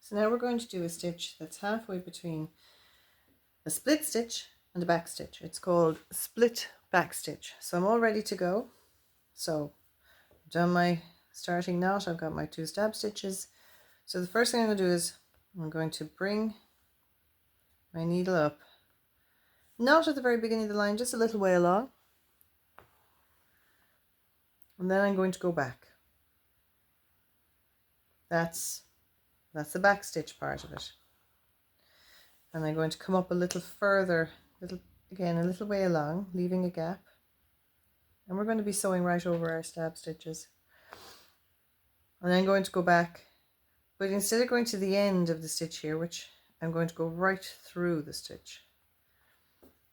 So now we're going to do a stitch that's halfway between a split stitch and a back stitch. It's called split back stitch. So I'm all ready to go. So I've done my starting knot, I've got my 2 stab stitches. So the first thing I'm going to do is I'm going to bring my needle up, not at the very beginning of the line, just a little way along, and then I'm going to go back. That's the back stitch part of it. And I'm going to come up a little further, a little way along, leaving a gap. And we're going to be sewing right over our stab stitches. And I'm going to go back, but instead of going to the end of the stitch here, which I'm going to go right through the stitch,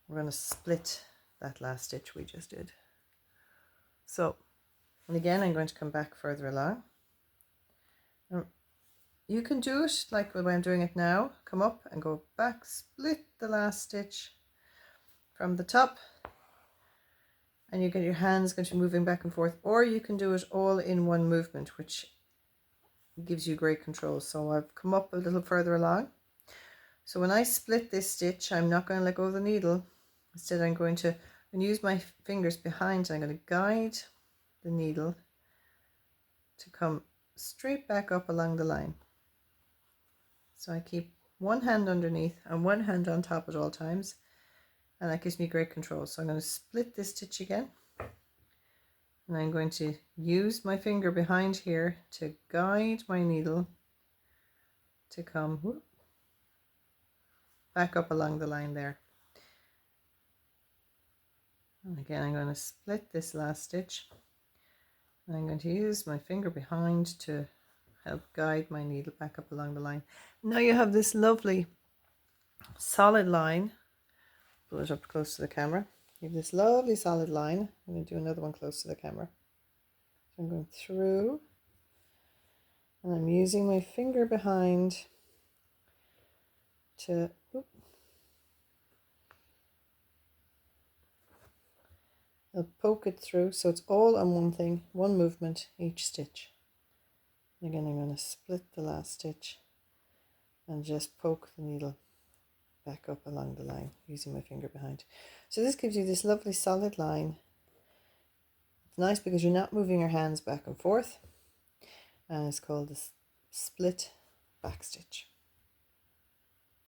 we're going to split that last stitch we just did. So, and again, I'm going to come back further along. Now, you can do it like the way I'm doing it now. Come up and go back, split the last stitch from the top, and you get your hands going to be moving back and forth, or you can do it all in one movement, which gives you great control. So I've come up a little further along. So when I split this stitch, I'm not going to let go of the needle. Instead, I'm going to use my fingers behind. I'm going to guide the needle to come straight back up along the line. So I keep one hand underneath and one hand on top at all times, and that gives me great control. So I'm going to split this stitch again, and I'm going to use my finger behind here to guide my needle to come back up along the line there. And again, I'm going to split this last stitch, and I'm going to use my finger behind to help guide my needle back up along the line. Now you have this lovely solid line. Pull it up close to the camera. You have this lovely solid line. I'm going to do another one close to the camera. So I'm going through, and I'm using my finger behind to I'll poke it through, so it's all on one thing, one movement each stitch. Again, I'm going to split the last stitch and just poke the needle back up along the line using my finger behind. So this gives you this lovely solid line. It's nice because you're not moving your hands back and forth, and it's called the split back stitch.